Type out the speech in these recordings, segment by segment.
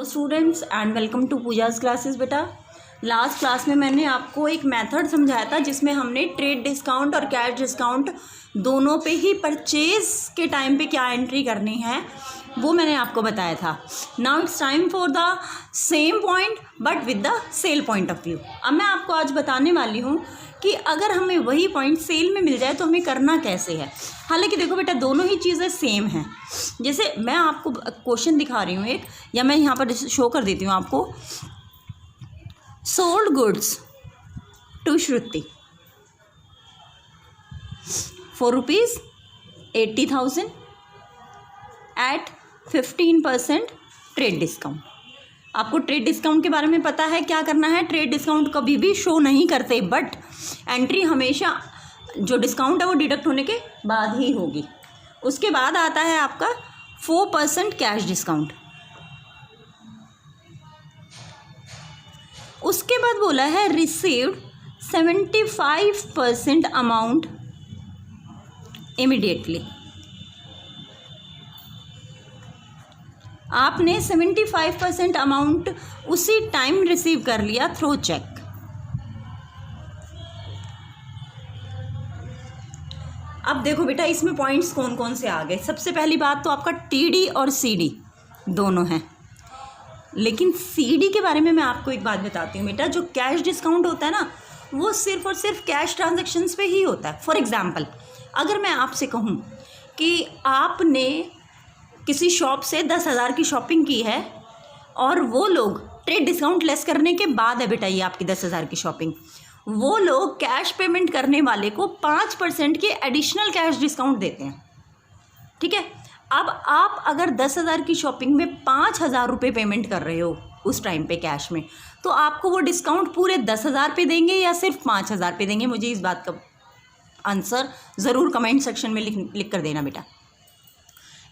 Hello students and welcome to Pooja's classes. बेटा last class में मैंने आपको एक मेथड समझाया था जिसमें हमने ट्रेड डिस्काउंट और कैश डिस्काउंट दोनों पे ही परचेज के टाइम पे क्या एंट्री करनी है वो मैंने आपको बताया था। Now it's time for the same point but with the cell point of view. अब मैं आपको आज बताने वाली हूँ कि अगर हमें वही पॉइंट सेल में मिल जाए तो हमें करना कैसे है। हालांकि देखो बेटा दोनों ही चीज़ें सेम हैं। जैसे मैं आपको क्वेश्चन दिखा रही हूँ एक, या मैं यहाँ पर शो कर देती हूँ आपको। Sold goods to Shruti for ₹80,000 at 15% trade discount. आपको ट्रेड डिस्काउंट के बारे में पता है क्या करना है। ट्रेड डिस्काउंट कभी भी शो नहीं करते, बट एंट्री हमेशा जो डिस्काउंट है वो डिडक्ट होने के बाद ही होगी। उसके बाद आता है आपका 4% कैश डिस्काउंट। उसके बाद बोला है रिसीव्ड 75% अमाउंट इमीडिएटली। आपने 75% अमाउंट उसी टाइम रिसीव कर लिया थ्रू चेक। अब देखो बेटा इसमें पॉइंट्स कौन कौन से आ गए। सबसे पहली बात तो आपका टीडी और सीडी दोनों हैं, लेकिन सीडी के बारे में मैं आपको एक बात बताती हूँ बेटा। जो कैश डिस्काउंट होता है ना वो सिर्फ और सिर्फ कैश ट्रांजैक्शंस पे ही होता है। फॉर एग्जांपल अगर मैं आपसे कहूँ कि आपने किसी शॉप से 10,000 की शॉपिंग की है और वो लोग ट्रेड डिस्काउंट लेस करने के बाद है बेटा ये आपकी 10,000 की शॉपिंग, वो लोग कैश पेमेंट करने वाले को 5% के एडिशनल कैश डिस्काउंट देते हैं। ठीक है, अब आप अगर 10,000 की शॉपिंग में 5,000 रुपये पेमेंट कर रहे हो उस टाइम पे कैश में, तो आपको वो डिस्काउंट पूरे 10,000 पे देंगे या सिर्फ 5,000 पे देंगे? मुझे इस बात का आंसर ज़रूर कमेंट सेक्शन में लिख कर देना बेटा।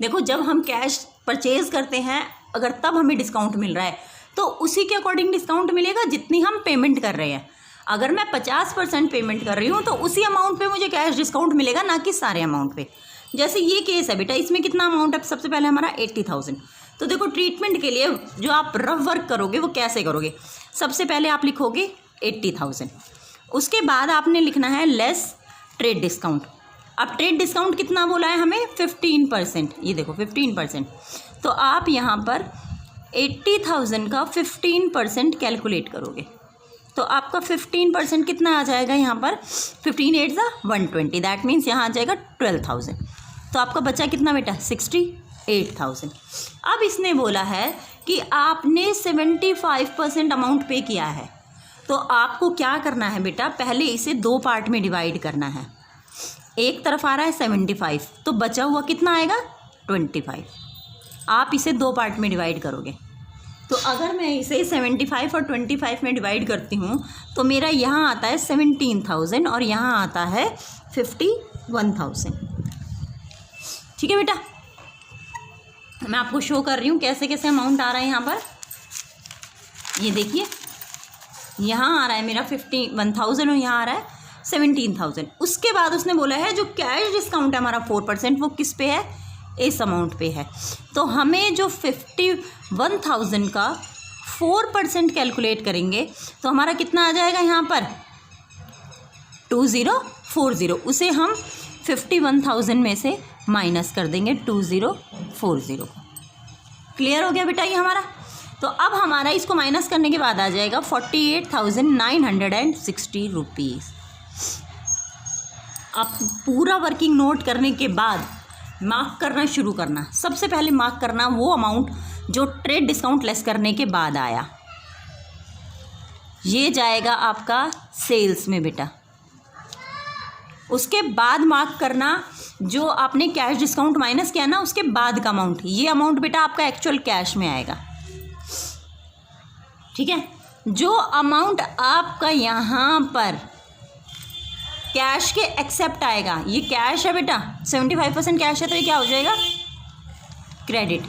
देखो जब हम कैश परचेज़ करते हैं अगर तब हमें डिस्काउंट मिल रहा है तो उसी के अकॉर्डिंग डिस्काउंट मिलेगा जितनी हम पेमेंट कर रहे हैं। अगर मैं 50% पेमेंट कर रही हूँ तो उसी अमाउंट पे मुझे कैश डिस्काउंट मिलेगा, ना कि सारे अमाउंट पे। जैसे ये केस है बेटा, इसमें कितना अमाउंट है? सबसे पहले हमारा 80,000। तो देखो ट्रीटमेंट के लिए जो आप रफ वर्क करोगे वो कैसे करोगे। सबसे पहले आप लिखोगे 80,000, उसके बाद आपने लिखना है लेस ट्रेड डिस्काउंट। अब ट्रेड डिस्काउंट कितना बोला है हमें? 15%। ये देखो 15%। तो आप यहाँ पर 80,000 का 15% कैलकुलेट करोगे तो आपका 15% कितना आ जाएगा यहाँ पर? 15 8 ज़ा 120, दैट मीन्स यहाँ आ जाएगा 12,000। तो आपका बचा कितना बेटा? 68,000। अब इसने बोला है कि आपने 75% अमाउंट पे किया है, तो आपको क्या करना है बेटा? पहले इसे 2 पार्ट में डिवाइड करना है। एक तरफ आ रहा है 75, तो बचा हुआ कितना आएगा? 25। आप इसे 2 पार्ट में डिवाइड करोगे तो अगर मैं इसे 75 और 25 में डिवाइड करती हूँ तो मेरा यहाँ आता है 17,000 और यहाँ आता है 51,000। ठीक है बेटा, मैं आपको शो कर रही हूँ कैसे कैसे अमाउंट आ रहा है यहाँ पर। ये देखिए यहाँ आ रहा है मेरा 51,000 और यहाँ आ रहा है 17,000। उसके बाद उसने बोला है जो कैश डिस्काउंट है हमारा 4%, वो किस पे है? इस अमाउंट पे है। तो हमें जो 51,000 का 4% कैलकुलेट करेंगे तो हमारा कितना आ जाएगा यहाँ पर? 2040। उसे हम 51,000 में से माइनस कर देंगे 2040 को। क्लियर हो गया बेटा ये हमारा? तो अब हमारा इसको माइनस करने के बाद आ जाएगा 48,960 रुपीज़। आप पूरा वर्किंग नोट करने के बाद मार्क करना शुरू करना। सबसे पहले मार्क करना वो अमाउंट जो ट्रेड डिस्काउंट लेस करने के बाद आया, ये जाएगा आपका सेल्स में बेटा। उसके बाद मार्क करना जो आपने कैश डिस्काउंट माइनस किया ना उसके बाद का अमाउंट। ये अमाउंट बेटा आपका एक्चुअल कैश में आएगा। ठीक है, जो अमाउंट आपका यहाँ पर कैश के एक्सेप्ट आएगा, ये कैश है बेटा, 75% कैश है तो ये क्या हो जाएगा? क्रेडिट।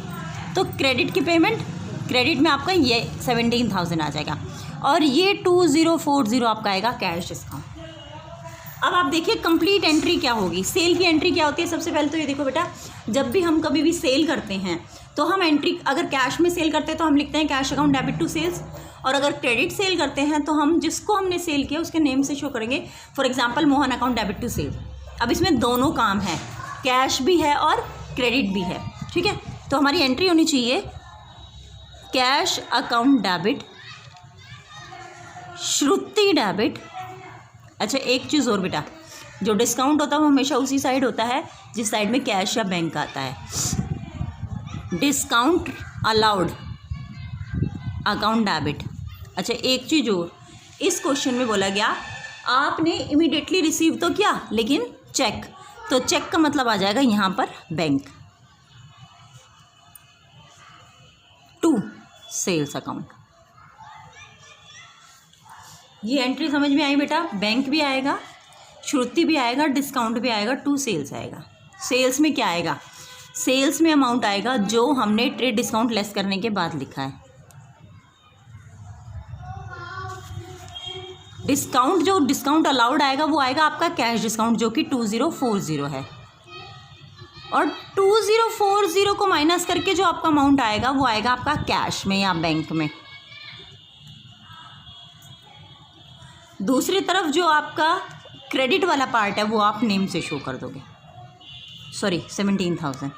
तो क्रेडिट की पेमेंट, क्रेडिट में आपका ये 17,000 आ जाएगा और ये 2040 आपका आएगा कैश डिस्काउंट। अब आप देखिए कंप्लीट एंट्री क्या होगी। सेल की एंट्री क्या होती है? सबसे पहले तो ये देखो बेटा, जब भी हम कभी भी सेल करते हैं तो हम एंट्री अगर कैश में सेल करते हैं तो हम लिखते हैं cash account debit to sales, और अगर क्रेडिट सेल करते हैं तो हम जिसको हमने सेल किया उसके नेम से शो करेंगे। For example Mohan account debit to sale. अब इसमें दोनों काम है, कैश भी है और क्रेडिट भी है, ठीक है। तो हमारी एंट्री होनी चाहिए कैश अकाउंट डेबिट, श्रुति डेबिट। अच्छा एक चीज़ और बेटा, जो डिस्काउंट होता है वो हमेशा उसी साइड होता है जिस साइड में कैश या बैंक आता है। Discount allowed account debit. अच्छा एक चीज़ और, इस क्वेश्चन में बोला गया आपने इमीडिएटली रिसीव तो किया लेकिन चेक, तो चेक का मतलब आ जाएगा यहाँ पर बैंक। To sales account. ये एंट्री समझ में आई बेटा? बैंक भी आएगा, श्रुति भी आएगा, डिस्काउंट भी आएगा, टू सेल्स आएगा। सेल्स में क्या आएगा? सेल्स में अमाउंट आएगा जो हमने ट्रेड डिस्काउंट लेस करने के बाद लिखा है। डिस्काउंट जो डिस्काउंट अलाउड आएगा वो आएगा आपका कैश डिस्काउंट जो कि 2040 है, और 2040 को माइनस करके जो आपका अमाउंट आएगा वो आएगा आपका कैश में या बैंक में। दूसरी तरफ जो आपका क्रेडिट वाला पार्ट है वो आप नेम से शो कर दोगे। सॉरी 17,000।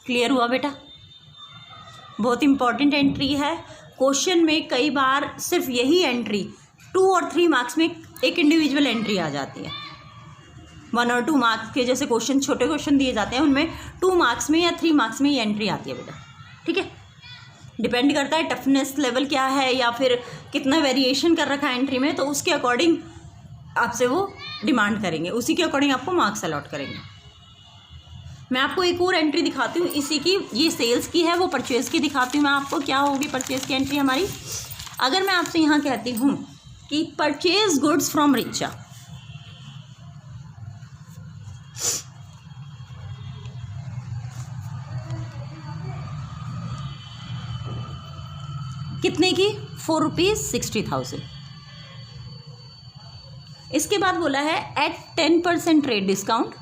क्लियर हुआ बेटा? बहुत इंपॉर्टेंट एंट्री है। क्वेश्चन में कई बार सिर्फ यही एंट्री 2 और 3 मार्क्स में एक इंडिविजुअल एंट्री आ जाती है। 1 और 2 मार्क्स के जैसे क्वेश्चन, छोटे क्वेश्चन दिए जाते हैं उनमें 2 मार्क्स में या 3 मार्क्स में ये एंट्री आती है बेटा, ठीक है। डिपेंड करता है टफनेस लेवल क्या है या फिर कितना वेरिएशन कर रखा है एंट्री में, तो उसके अकॉर्डिंग आपसे वो डिमांड करेंगे, उसी के अकॉर्डिंग आपको मार्क्स अलॉट करेंगे। मैं आपको एक और एंट्री दिखाती हूँ इसी की, ये सेल्स की है, वो परचेज़ की दिखाती हूँ मैं आपको। क्या होगी परचेज़ की एंट्री हमारी? अगर मैं आपसे यहाँ कहती हूँ कि परचेज गुड्स फ्रॉम रिचा, कितने की? 4 रुपीज़ 60,000। इसके बाद बोला है at 10% trade discount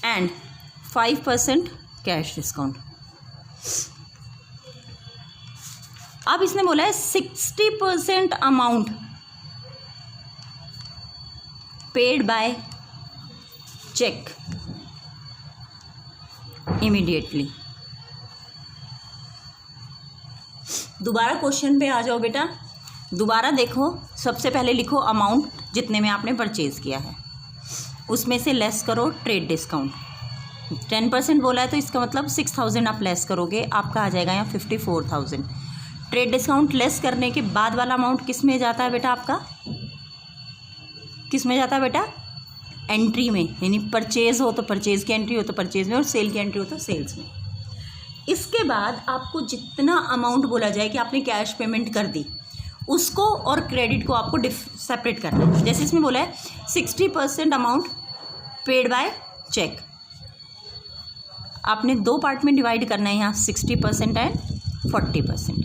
and 5% cash discount. अब इसने बोला है 60% amount paid by cheque immediately. दोबारा क्वेश्चन पे आ जाओ बेटा, दोबारा देखो। सबसे पहले लिखो अमाउंट जितने में आपने परचेज़ किया है, उसमें से लेस करो ट्रेड डिस्काउंट। 10% बोला है तो इसका मतलब 6,000 आप लेस करोगे, आपका आ जाएगा यहाँ 54,000। ट्रेड डिस्काउंट लेस करने के बाद वाला अमाउंट किस में जाता है बेटा आपका? किस में जाता है बेटा? एंट्री में, यानी परचेज़ हो तो परचेज़ की एंट्री हो तो परचेज़ में, और सेल की एंट्री हो तो सेल्स में। इसके बाद आपको जितना अमाउंट बोला जाए कि आपने कैश पेमेंट कर दी, उसको और क्रेडिट को आपको सेपरेट करना है। जैसे इसमें बोला है 60% अमाउंट पेड बाय चेक, आपने 2 पार्ट में डिवाइड करना है यहाँ, 60% एंड 40%,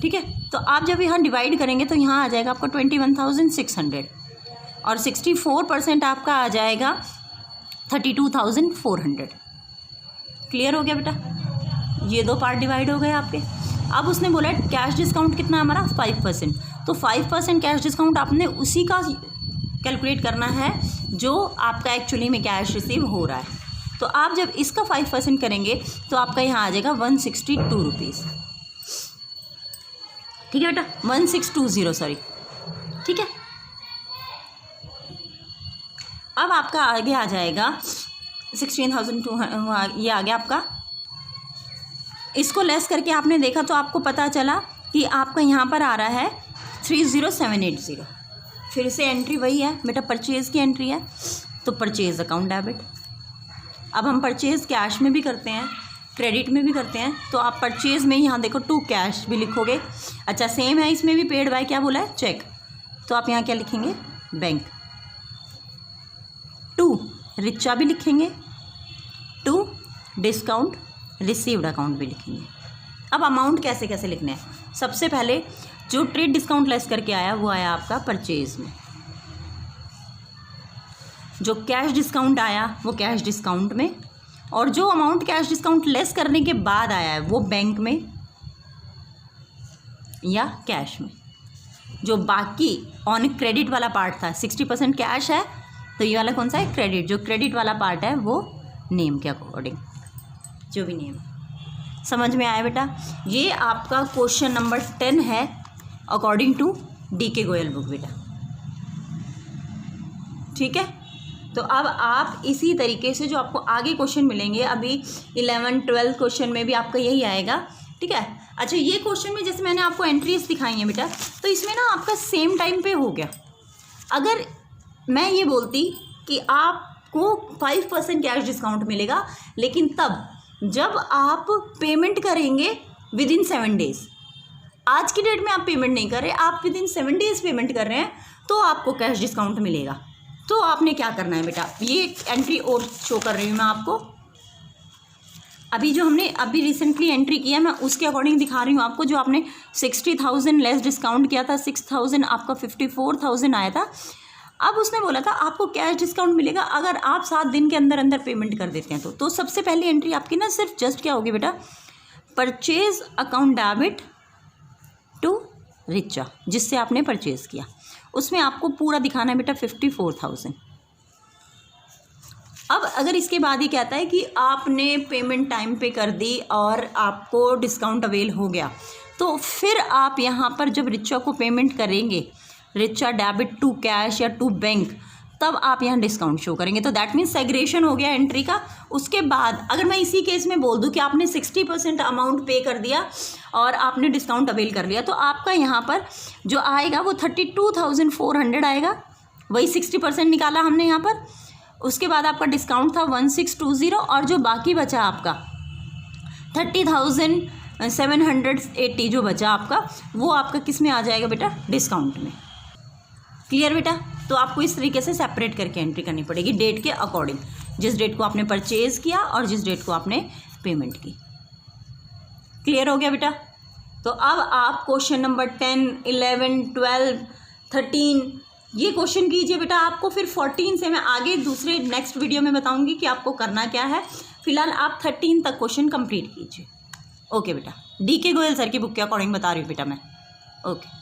ठीक है। तो आप जब यहाँ डिवाइड करेंगे तो यहाँ आ जाएगा आपका 21,600, और 64% आपका आ जाएगा 32,400। क्लियर हो गया बेटा? ये 2 पार्ट डिवाइड हो गए आपके। अब उसने बोला है कैश डिस्काउंट कितना है हमारा? 5%। तो 5% कैश डिस्काउंट आपने उसी का कैलकुलेट करना है जो आपका एक्चुअली में कैश रिसीव हो रहा है। तो आप जब इसका 5% करेंगे तो आपका यहाँ आ जाएगा 162 रुपीज़, ठीक है बेटा? 1620 सॉरी, ठीक है। अब आपका आगे आ जाएगा 16,200, ये आ गया आपका। इसको लेस करके आपने देखा तो आपको पता चला कि आपका यहाँ पर आ रहा है 30780। फिर से एंट्री वही है बेटा, परचेज़ की एंट्री है, तो परचेज़ अकाउंट डेबिट। अब हम परचेज़ कैश में भी करते हैं, क्रेडिट में भी करते हैं, तो आप परचेज़ में यहाँ देखो 2 कैश भी लिखोगे। अच्छा सेम है इसमें भी, पेड बाय क्या बोला है? चेक, तो आप यहाँ क्या लिखेंगे? बैंक। 2 रिचा भी लिखेंगे, 2 डिस्काउंट रिसीव्ड अकाउंट भी लिखेंगे। अब अमाउंट कैसे कैसे लिखने हैं? सबसे पहले जो ट्रेड डिस्काउंट लेस करके आया वो आया आपका परचेज़ में, जो कैश डिस्काउंट आया वो कैश डिस्काउंट में, और जो अमाउंट कैश डिस्काउंट लेस करने के बाद आया है वो बैंक में या कैश में। जो बाकी ऑन क्रेडिट वाला पार्ट था 60% कैश है, तो ये वाला कौन सा है, क्रेडिट। जो क्रेडिट वाला पार्ट है वो नेम के अकॉर्डिंग, जो भी नेम। समझ में आया बेटा? ये आपका क्वेश्चन नंबर 10 है according to DK Goyal book बेटा। ठीक है, तो अब आप इसी तरीके से जो आपको आगे क्वेश्चन मिलेंगे, अभी 11, 12 क्वेश्चन में भी आपका यही आएगा। ठीक है, अच्छा ये क्वेश्चन में जैसे मैंने आपको एंट्रीज दिखाई हैं बेटा, तो इसमें ना आपका सेम टाइम पे हो गया। अगर मैं ये बोलती कि आपको 5% कैश डिस्काउंट मिलेगा, लेकिन तब जब आप पेमेंट करेंगे विदिन 7 डेज़, आज की डेट में आप पेमेंट नहीं कर रहे, आप विदिन 7 डेज़ पेमेंट कर रहे हैं, तो आपको कैश डिस्काउंट मिलेगा। तो आपने क्या करना है बेटा, ये एंट्री और शो कर रही हूँ मैं आपको। अभी जो हमने अभी रिसेंटली एंट्री किया, मैं उसके अकॉर्डिंग दिखा रही हूँ आपको। जो आपने 60,000 लेस डिस्काउंट किया था, 6,000 आपका 54,000 आया था। अब उसने बोला था आपको कैश डिस्काउंट मिलेगा अगर आप 7 दिन के अंदर अंदर पेमेंट कर देते हैं। तो सबसे पहली एंट्री आपकी ना सिर्फ जस्ट क्या होगी बेटा, purchase account debit to Richa, जिससे आपने परचेज किया, उसमें आपको पूरा दिखाना है बेटा 54,000। अब अगर इसके बाद ही कहता है कि आपने पेमेंट टाइम पे कर दी और आपको डिस्काउंट अवेल हो गया, तो फिर आप यहाँ पर जब रिचा को पेमेंट करेंगे, रिचा डेबिट टू कैश या टू बैंक, तब आप यहाँ डिस्काउंट शो करेंगे। तो दैट मीन्स सेग्रेशन हो गया एंट्री का। उसके बाद अगर मैं इसी केस में बोल दूँ कि आपने 60% अमाउंट पे कर दिया और आपने डिस्काउंट अवेल कर लिया, तो आपका यहाँ पर जो आएगा वो 32,400 आएगा। वही 60% निकाला हमने यहाँ पर। उसके बाद आपका डिस्काउंट था 1620, और जो बाकी बचा आपका 30,780 जो बचा आपका, वो आपका किस में आ जाएगा बेटा, डिस्काउंट में। क्लियर बेटा? तो आपको इस तरीके से सेपरेट करके एंट्री करनी पड़ेगी डेट के अकॉर्डिंग, जिस डेट को आपने परचेज किया और जिस डेट को आपने पेमेंट की। क्लियर हो गया बेटा? तो अब आप क्वेश्चन नंबर 10, 11, 12, 13 ये क्वेश्चन कीजिए बेटा। आपको फिर 14 से मैं आगे दूसरे नेक्स्ट वीडियो में बताऊंगी कि आपको करना क्या है। फिलहाल आप 13 तक क्वेश्चन कंप्लीट कीजिए। ओके बेटा, DK गोयल सर की बुक के अकॉर्डिंग बता रही हूँ बेटा मैं। ओके।